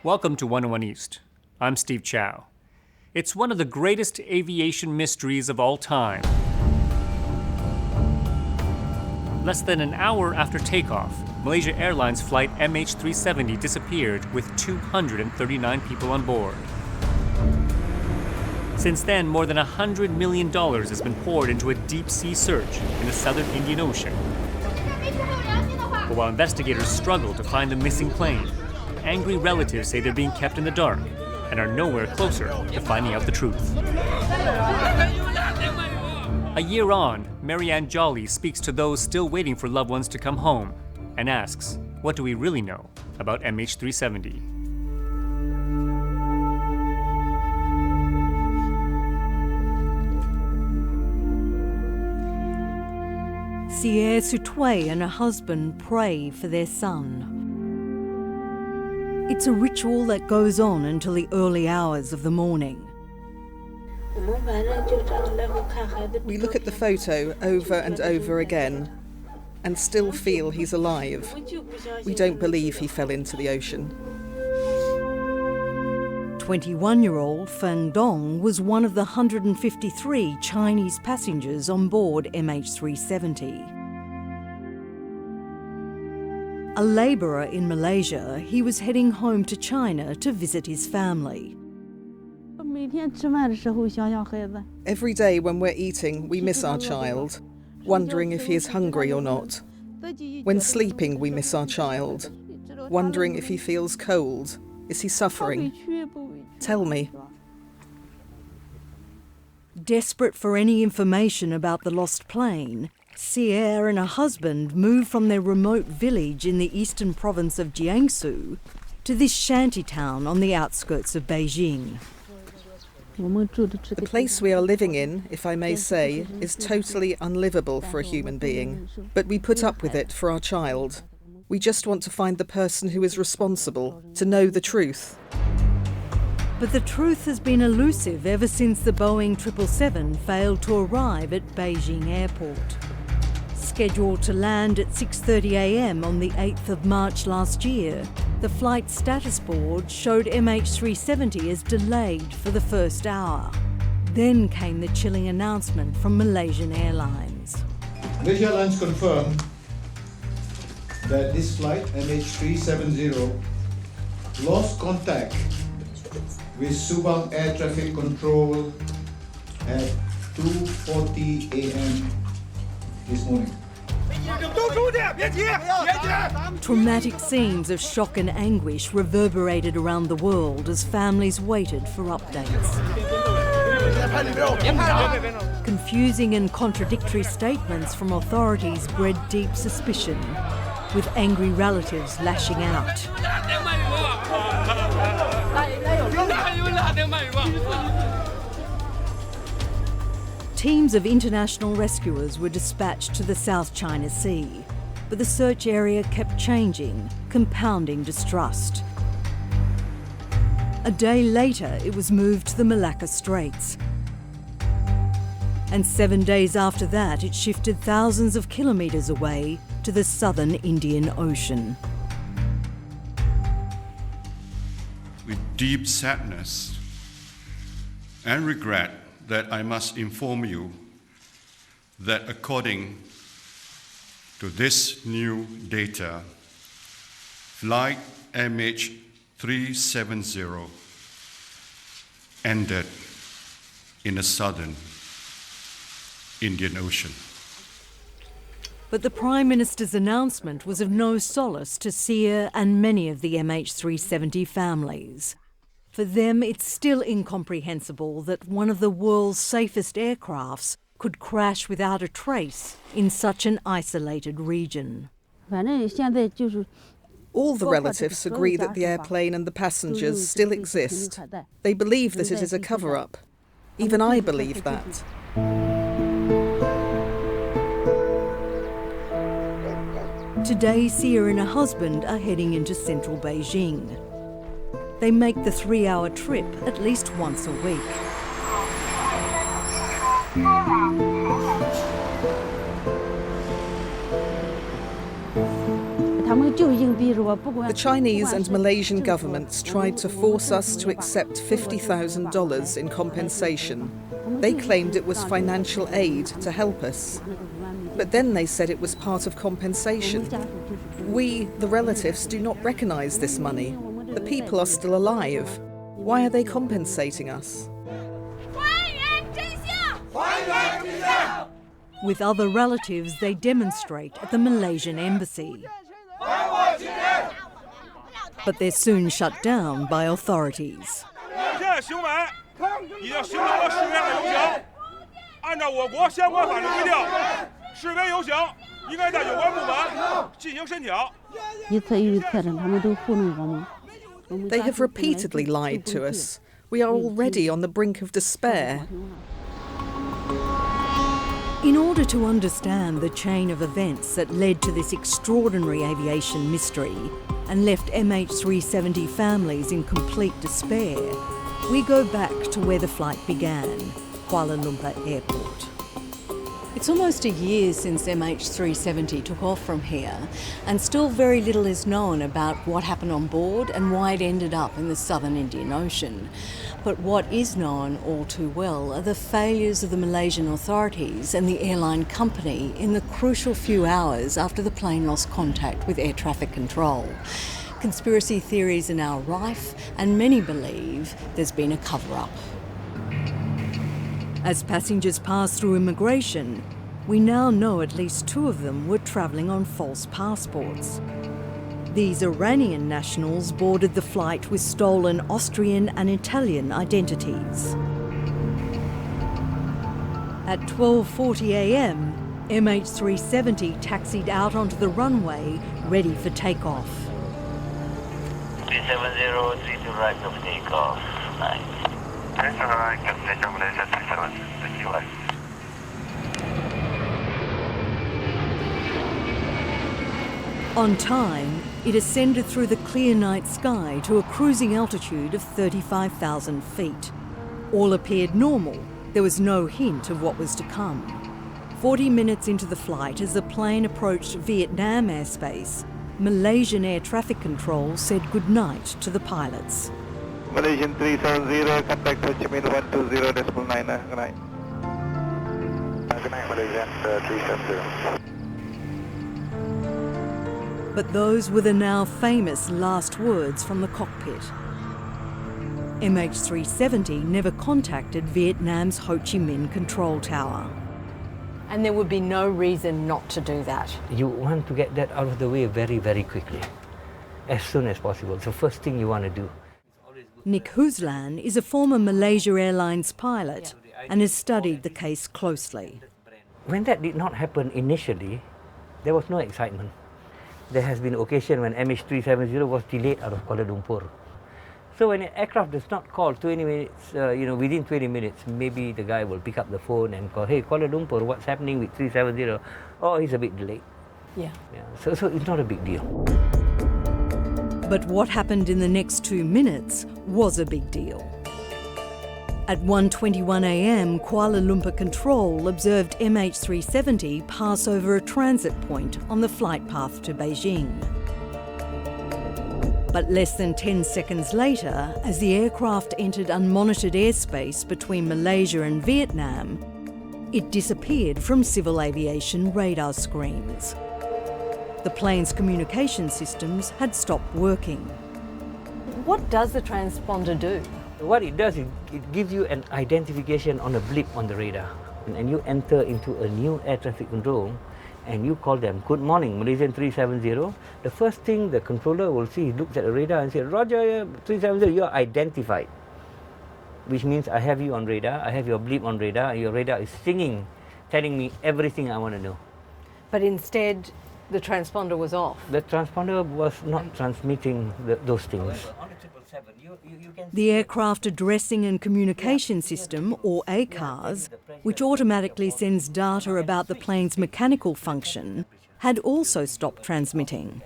Welcome to 101 East. I'm Steve Chow. It's one of the greatest aviation mysteries of all time. Less than an hour after takeoff, Malaysia Airlines flight MH370 disappeared with 239 people on board. Since then, more than $100 million has been poured into a deep-sea search in the southern Indian Ocean. But while investigators struggle to find the missing plane, angry relatives say they're being kept in the dark and are nowhere closer to finding out the truth. A year on, Marianne Jolly speaks to those still waiting for loved ones to come home and asks, what do we really know about MH370? Sierre Sutway and her husband pray for their son. It's a ritual that goes on until the early hours of the morning. We look at the photo over and over again and still feel he's alive. We don't believe he fell into the ocean. 21-year-old Feng Dong was one of the 153 Chinese passengers on board MH370. A labourer in Malaysia, he was heading home to China to visit his family. Every day when we're eating, we miss our child, wondering if he is hungry or not. When sleeping, we miss our child, wondering if he feels cold. Is he suffering? Tell me. Desperate for any information about the lost plane, Sierre and her husband moved from their remote village in the eastern province of Jiangsu to this shanty town on the outskirts of Beijing. The place we are living in, if I may say, is totally unlivable for a human being. But we put up with it for our child. We just want to find the person who is responsible, to know the truth. But the truth has been elusive ever since the Boeing 777 failed to arrive at Beijing airport. Scheduled to land at 6:30 a.m. on the 8th of March last year, the flight status board showed MH370 as delayed for the first hour. Then came the chilling announcement from Malaysian Airlines. Malaysia Airlines confirmed that this flight, MH370, lost contact with Subang Air Traffic Control at 2:40 a.m. this morning. Traumatic scenes of shock and anguish reverberated around the world as families waited for updates. Confusing and contradictory statements from authorities bred deep suspicion, with angry relatives lashing out. Teams of international rescuers were dispatched to the South China Sea, but the search area kept changing, compounding distrust. A day later, it was moved to the Malacca Straits. And 7 days after that, it shifted thousands of kilometres away to the southern Indian Ocean. With deep sadness and regret that I must inform you that according to this new data, flight MH370 ended in the southern Indian Ocean. But the Prime Minister's announcement was of no solace to Sierre and many of the MH370 families. For them, it's still incomprehensible that one of the world's safest aircrafts could crash without a trace in such an isolated region. All the relatives agree that the airplane and the passengers still exist. They believe that it is a cover-up. Even I believe that. Today, Sia and her husband are heading into central Beijing. They make the 3-hour trip at least once a week. The Chinese and Malaysian governments tried to force us to accept $50,000 in compensation. They claimed it was financial aid to help us. But then they said it was part of compensation. We, the relatives, do not recognise this money. The people are still alive. Why are they compensating us? With other relatives, they demonstrate at the Malaysian embassy. But they're soon shut down by authorities. They have repeatedly lied to us. We are already on the brink of despair. In order to understand the chain of events that led to this extraordinary aviation mystery and left MH370 families in complete despair, we go back to where the flight began, Kuala Lumpur Airport. It's almost a year since MH370 took off from here, and still very little is known about what happened on board and why it ended up in the southern Indian Ocean. But what is known all too well are the failures of the Malaysian authorities and the airline company in the crucial few hours after the plane lost contact with air traffic control. Conspiracy theories are now rife, and many believe there's been a cover-up. As passengers pass through immigration, we now know at least 2 of them were travelling on false passports. These Iranian nationals boarded the flight with stolen Austrian and Italian identities. At 12:40 a.m, MH370 taxied out onto the runway, ready for takeoff. 370, 32 right of takeoff. Nice. Malaysia 37, US. On time, it ascended through the clear night sky to a cruising altitude of 35,000 feet. All appeared normal. There was no hint of what was to come. 40 minutes into the flight, as the plane approached Vietnam airspace, Malaysian air traffic control said goodnight to the pilots. Malaysian 370, contact Ho Chi Minh 120.9, good night. Good night, Malaysian 370. But those were the now famous last words from the cockpit. MH370 never contacted Vietnam's Ho Chi Minh control tower. And there would be no reason not to do that. You want to get that out of the way very, very quickly, as soon as possible. It's the first thing you want to do. Nick Huzlan is a former Malaysia Airlines pilot and has studied the case closely. When that did not happen initially, there was no excitement. There has been occasion when MH370 was delayed out of Kuala Lumpur. So when an aircraft does not call 20 minutes, within 20 minutes, maybe the guy will pick up the phone and call, hey, Kuala Lumpur, what's happening with 370? Oh, he's a bit delayed. Yeah. So it's not a big deal. But what happened in the next 2 minutes was a big deal. At 1:21 a.m, Kuala Lumpur Control observed MH370 pass over a transit point on the flight path to Beijing. But less than 10 seconds later, as the aircraft entered unmonitored airspace between Malaysia and Vietnam, it disappeared from civil aviation radar screens. The plane's communication systems had stopped working. What does the transponder do? What it does is it gives you an identification on a blip on the radar. And you enter into a new air traffic control and you call them, good morning, Malaysian 370. The first thing the controller will see, he looks at the radar and says, Roger, 370, you're identified. Which means I have you on radar, I have your blip on radar, and your radar is singing, telling me everything I want to know. But instead, the transponder was off. The transponder was not transmitting those things. The Aircraft Addressing and Communication System, or ACARS, which automatically sends data about the plane's mechanical function, had also stopped transmitting.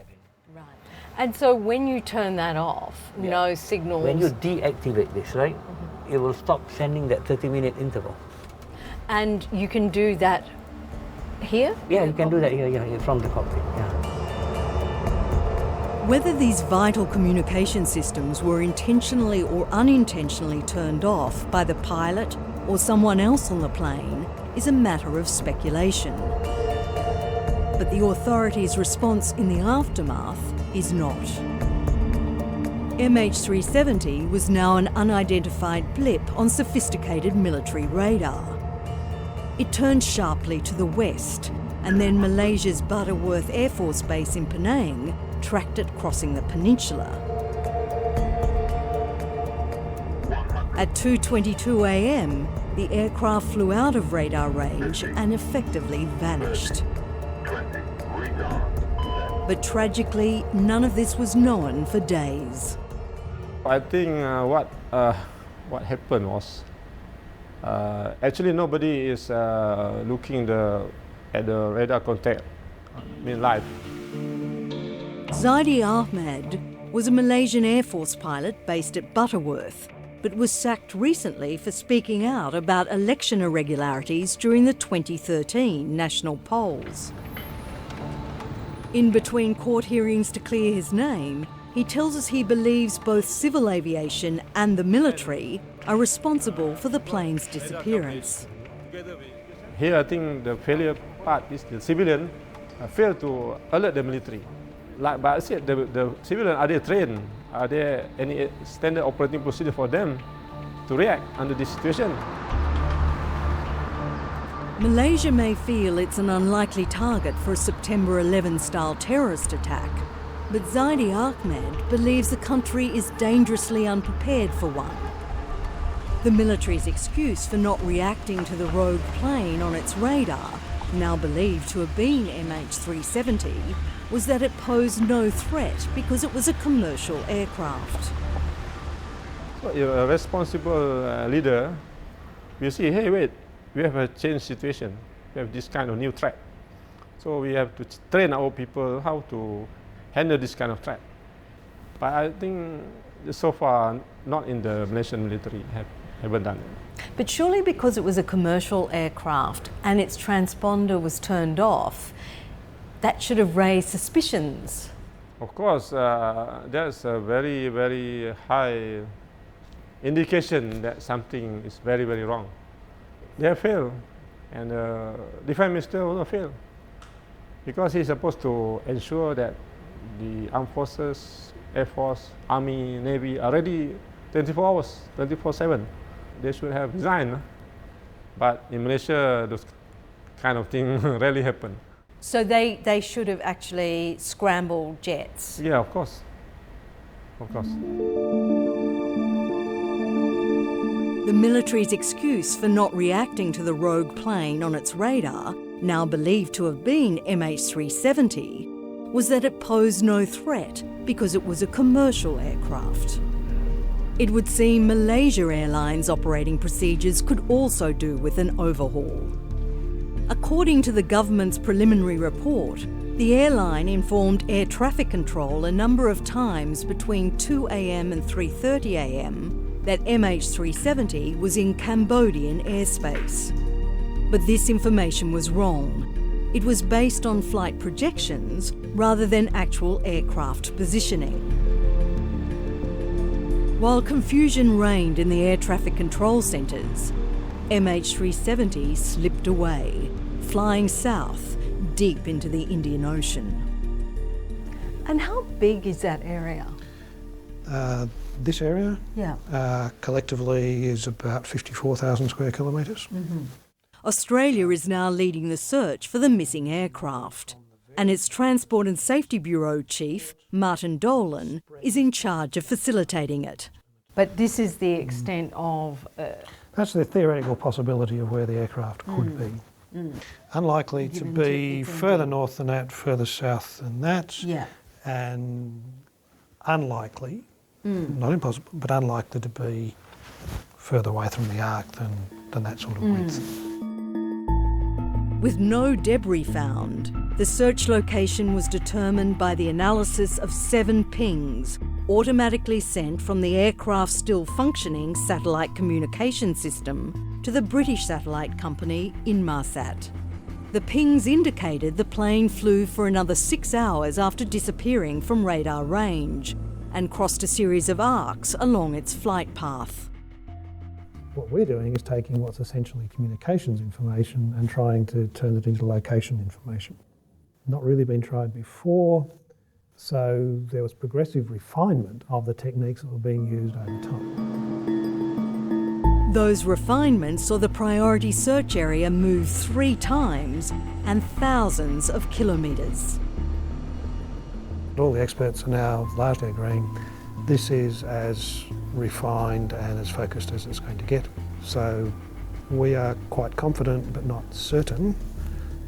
And so when you turn that off, no signals... When you deactivate this, right, it will stop sending that 30-minute interval. And you can do that here? Yeah, you can do that here, yeah, from the cockpit, yeah. Whether these vital communication systems were intentionally or unintentionally turned off by the pilot or someone else on the plane is a matter of speculation. But the authorities' response in the aftermath is not. MH370 was now an unidentified blip on sophisticated military radar. It turned sharply to the west, and then Malaysia's Butterworth Air Force Base in Penang tracked it crossing the peninsula. At 2:22 a.m, the aircraft flew out of radar range and effectively vanished. But tragically, none of this was known for days. I think what happened was actually nobody is looking at the radar contact live. Zaidi Ahmed was a Malaysian Air Force pilot based at Butterworth, but was sacked recently for speaking out about election irregularities during the 2013 national polls. In between court hearings to clear his name, he tells us he believes both civil aviation and the military are responsible for the plane's disappearance. Here I think the failure part is the civilian failed to alert the military. Like but I said, the civilian, are they trained? Are there any standard operating procedure for them to react under this situation? Malaysia may feel it's an unlikely target for a September 11-style terrorist attack, but Zaidi Ahmed believes the country is dangerously unprepared for one. The military's excuse for not reacting to the rogue plane on its radar, now believed to have been MH370, was that it posed no threat because it was a commercial aircraft. So you're a responsible leader. You see, hey, wait, we have a changed situation. We have this kind of new threat. So we have to train our people how to handle this kind of threat. But I think so far, not in the Malaysian military haven't done it. But surely because it was a commercial aircraft and its transponder was turned off, that should have raised suspicions. Of course, there's a very, very high indication that something is very, very wrong. They have failed, and the Defence Minister will fail, because he's supposed to ensure that the armed forces, Air Force, Army, Navy are ready 24 hours, 24/7. They should have resigned. But in Malaysia, those kind of things rarely happen. So they should have actually scrambled jets? Yeah, of course. Of course. The military's excuse for not reacting to the rogue plane on its radar, now believed to have been MH370, was that it posed no threat because it was a commercial aircraft. It would seem Malaysia Airlines operating procedures could also do with an overhaul. According to the government's preliminary report, the airline informed air traffic control a number of times between 2 a.m. and 3:30 a.m. that MH370 was in Cambodian airspace. But this information was wrong. It was based on flight projections rather than actual aircraft positioning. While confusion reigned in the air traffic control centres, MH370 slipped away, flying south, deep into the Indian Ocean. And how big is that area? This area, Yeah. collectively is about 54,000 square kilometres. Australia is now leading the search for the missing aircraft, and its Transport and Safety Bureau Chief, Martin DOLAN, is in charge of facilitating it. But this is the extent of... That's the theoretical possibility of where the aircraft could be. Unlikely to be further north than that, further south than that, Yeah. and unlikely Not impossible, but unlikely to be further away from the arc than that sort of width. With no debris found, the search location was determined by the analysis of 7 pings automatically sent from the aircraft's still functioning satellite communication system to the British satellite company Inmarsat. The pings indicated the plane flew for another 6 hours after disappearing from radar range and crossed a series of arcs along its flight path. What we're doing is taking what's essentially communications information and trying to turn it into location information. Not really been tried before, so there was progressive refinement of the techniques that were being used over time. Those refinements saw the priority search area move 3 times and thousands of kilometres. All the experts are now largely agreeing this is as refined and as focused as it's going to get. So we are quite confident but not certain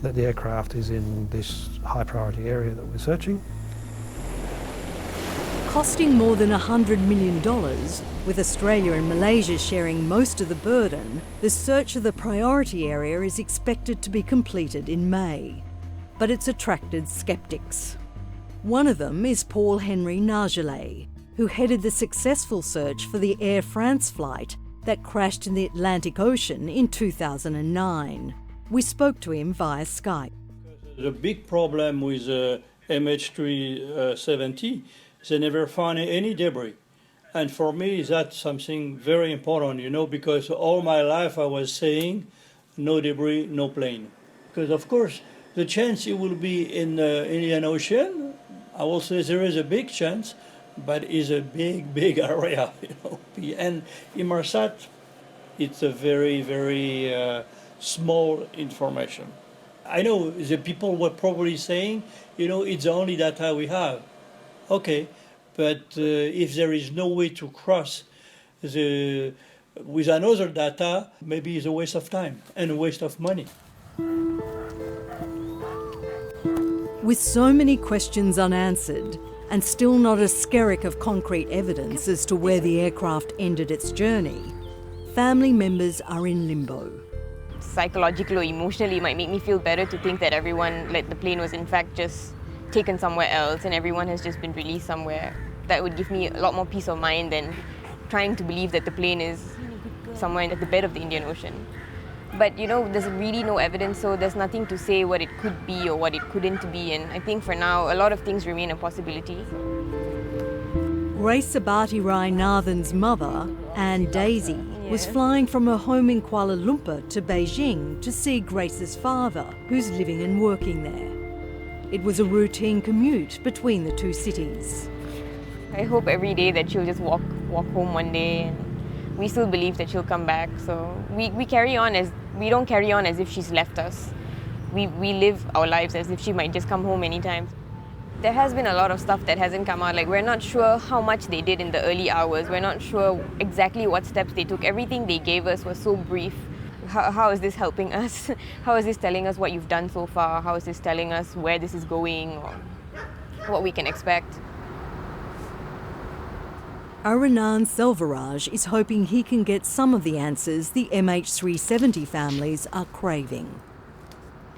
that the aircraft is in this high priority area that we're searching. Costing more than $100 million, with Australia and Malaysia sharing most of the burden, the search of the priority area is expected to be completed in May. But it's attracted sceptics. One of them is Paul Henry NARGEOLET, who headed the successful search for the Air France flight that crashed in the Atlantic Ocean in 2009. We spoke to him via Skype. The big problem with MH370 is they never find any debris. And for me, that's something very important, you know, because all my life I was saying, no debris, no plane. Because of course, the chance it will be in the Indian Ocean, I will say there is a big chance, but it's a big area, you know. And Inmarsat, it's a very, very small information. I know the people were probably saying, you know, it's the only data we have. Okay, but if there is no way to cross with another data, maybe it's a waste of time and a waste of money. With so many questions unanswered, and still not a skerrick of concrete evidence as to where the aircraft ended its journey, family members are in limbo. Psychologically or emotionally, it might make me feel better to think that the plane was in fact just taken somewhere else and everyone has just been released somewhere. That would give me a lot more peace of mind than trying to believe that the plane is somewhere at the bed of the Indian Ocean. But, you know, there's really no evidence, so there's nothing to say what it could be or what it couldn't be, and I think for now, a lot of things remain a possibility. Grace SUBATHIRAI Nathan's mother, Anne Daisy, was flying from her home in Kuala Lumpur to Beijing to see Grace's father, who's living and working there. It was a routine commute between the two cities. I hope every day that she'll just walk home one day, and we still believe that she'll come back. So we don't carry on as if she's left us. We live our lives as if she might just come home anytime. There has been a lot of stuff that hasn't come out. Like, we're not sure how much they did in the early hours. We're not sure exactly what steps they took. Everything they gave us was so brief. How is this helping us? How is this telling us what you've done so far? How is this telling us where this is going or what we can expect? Arunan Selvaraj is hoping he can get some of the answers the MH370 families are craving.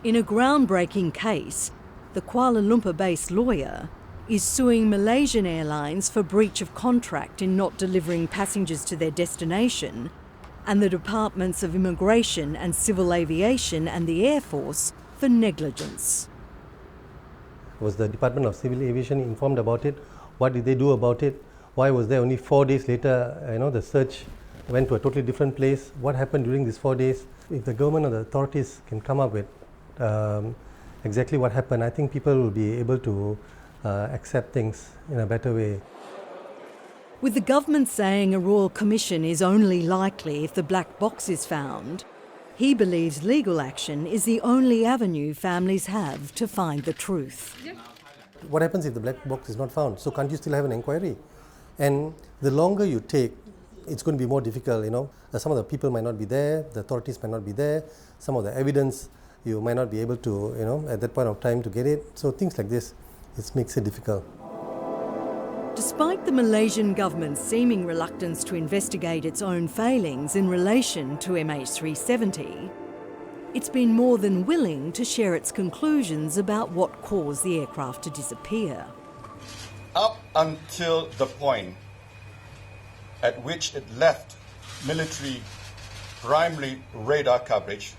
In a groundbreaking case, the Kuala Lumpur-based lawyer is suing Malaysian Airlines for breach of contract in not delivering passengers to their destination, and the Departments of Immigration and Civil Aviation and the Air Force for negligence. Was the Department of Civil Aviation informed about it? What did they do about it? Why was there only 4 days later, the search went to a totally different place? What happened during these 4 days? If the government or the authorities can come up with exactly what happened, I think people will be able to accept things in a better way. With the government saying a royal commission is only likely if the black box is found, he believes legal action is the only avenue families have to find the truth. What happens if the black box is not found? So can't you still have an inquiry? And the longer you take, it's going to be more difficult, Some of the people might not be there, the authorities might not be there, some of the evidence you might not be able to, at that point of time to get it. So things like this, it makes it difficult. Despite the Malaysian government's seeming reluctance to investigate its own failings in relation to MH370, it's been more than willing to share its conclusions about what caused the aircraft to disappear. Up until the point at which it left military primary radar coverage,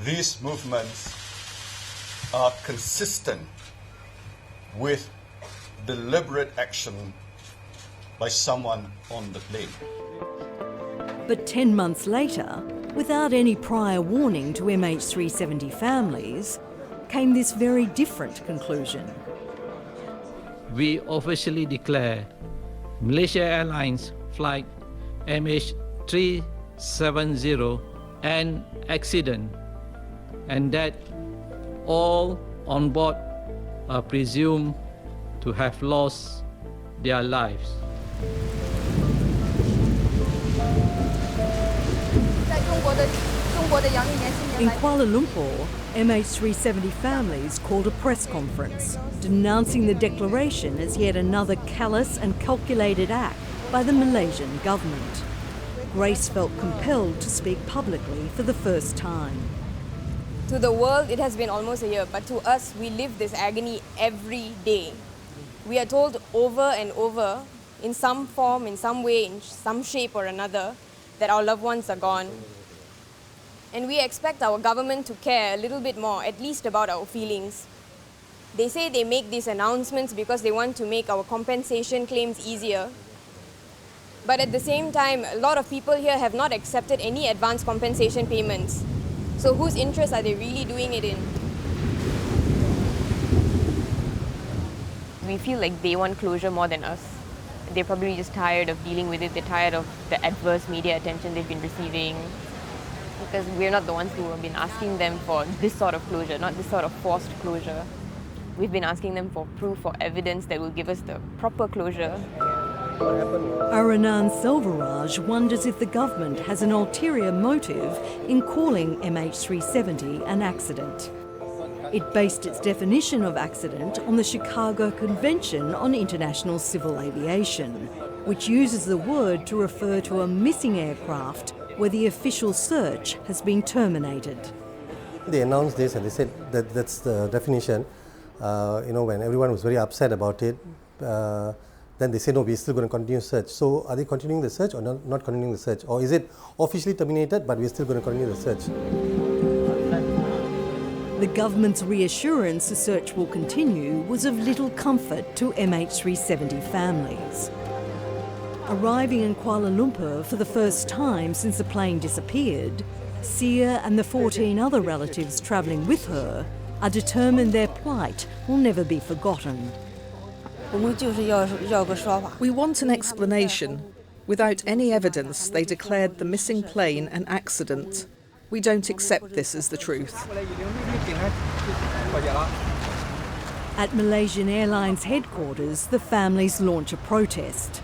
these movements are consistent with deliberate action by someone on the plane. But 10 months later, without any prior warning to MH370 families, came this very different conclusion. We officially declare Malaysia Airlines flight MH370 an accident, and that all on board are presumed to have lost their lives. In Kuala Lumpur, MH370 families called a press conference, denouncing the declaration as yet another callous and calculated act by the Malaysian government. Grace felt compelled to speak publicly for the first time. To the world, it has been almost a year, but to us, we live this agony every day. We are told over and over, in some form, in some way, in some shape or another, that our loved ones are gone. And we expect our government to care a little bit more, at least about our feelings. They say they make these announcements because they want to make our compensation claims easier. But at the same time, a lot of people here have not accepted any advance compensation payments. So whose interest are they really doing it in? We feel like they want closure more than us. They're probably just tired of dealing with it. They're tired of the adverse media attention they've been receiving. Because we're not the ones who have been asking them for this sort of closure, not this sort of forced closure. We've been asking them for proof or evidence that will give us the proper closure. Aranan Selvaraj wonders if the government has an ulterior motive in calling MH370 an accident. It based its definition of accident on the Chicago Convention on International Civil Aviation, which uses the word to refer to a missing aircraft where the official search has been terminated. They announced this and they said that that's the definition. When everyone was very upset about it, then they said, no, we're still going to continue search. So are they continuing the search or not continuing the search? Or is it officially terminated, but we're still going to continue the search? The government's reassurance the search will continue was of little comfort to MH370 families. Arriving in Kuala Lumpur for the first time since the plane disappeared, Sia and the 14 other relatives travelling with her are determined their plight will never be forgotten. We want an explanation. Without any evidence, they declared the missing plane an accident. We don't accept this as the truth. At Malaysian Airlines headquarters, the families launch a protest.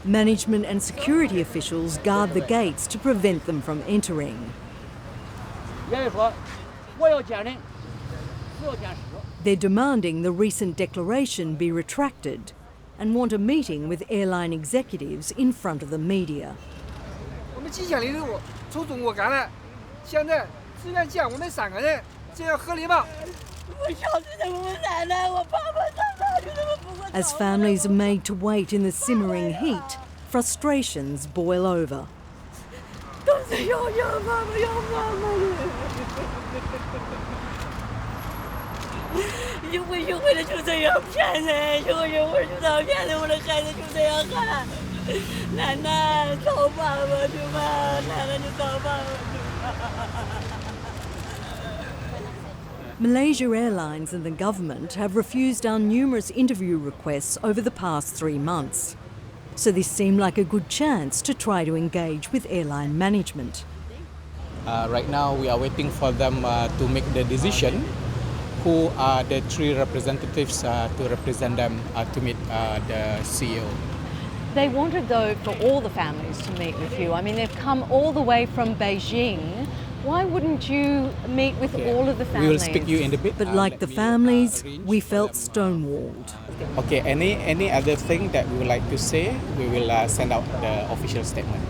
Management and security officials guard the gates to prevent them from entering. They're demanding the recent declaration be retracted and want a meeting with airline executives in front of the media. As families are made to wait in the simmering heat, frustrations boil over. Malaysia Airlines and the government have refused our numerous interview requests over the past 3 months. So this seemed like a good chance to try to engage with airline management. Right now we are waiting for them to make the decision who are the 3 representatives to represent them to meet the CEO. They wanted, though, for all the families to meet with you. I mean, they've come all the way from Beijing. Why wouldn't you meet with all of the families? We will speak you in a bit. But like the families, we felt stonewalled. Okay, any other thing that we would like to say, we will send out the official statement.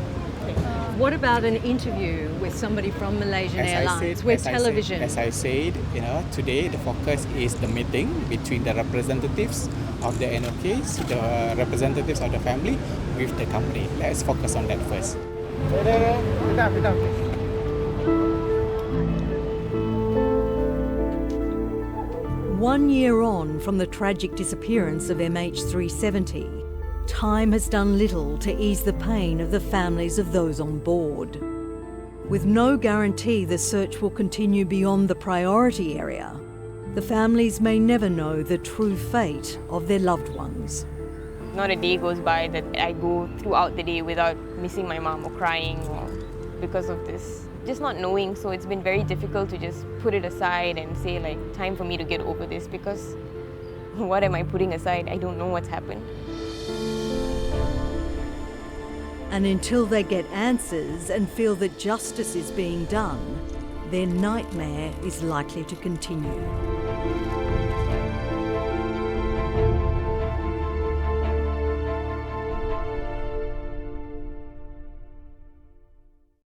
What about an interview with somebody from Malaysian Airlines? We're television. As I said, today the focus is the meeting between the representatives of the NOKs, the representatives of the family with the company. Let's focus on that first. 1 year on from the tragic disappearance of MH370, time has done little to ease the pain of the families of those on board. With no guarantee the search will continue beyond the priority area, the families may never know the true fate of their loved ones. Not a day goes by that I go throughout the day without missing my mom or crying or because of this. Just not knowing, so it's been very difficult to just put it aside and say like, time for me to get over this, because what am I putting aside? I don't know what's happened. And until they get answers and feel that justice is being done, their nightmare is likely to continue.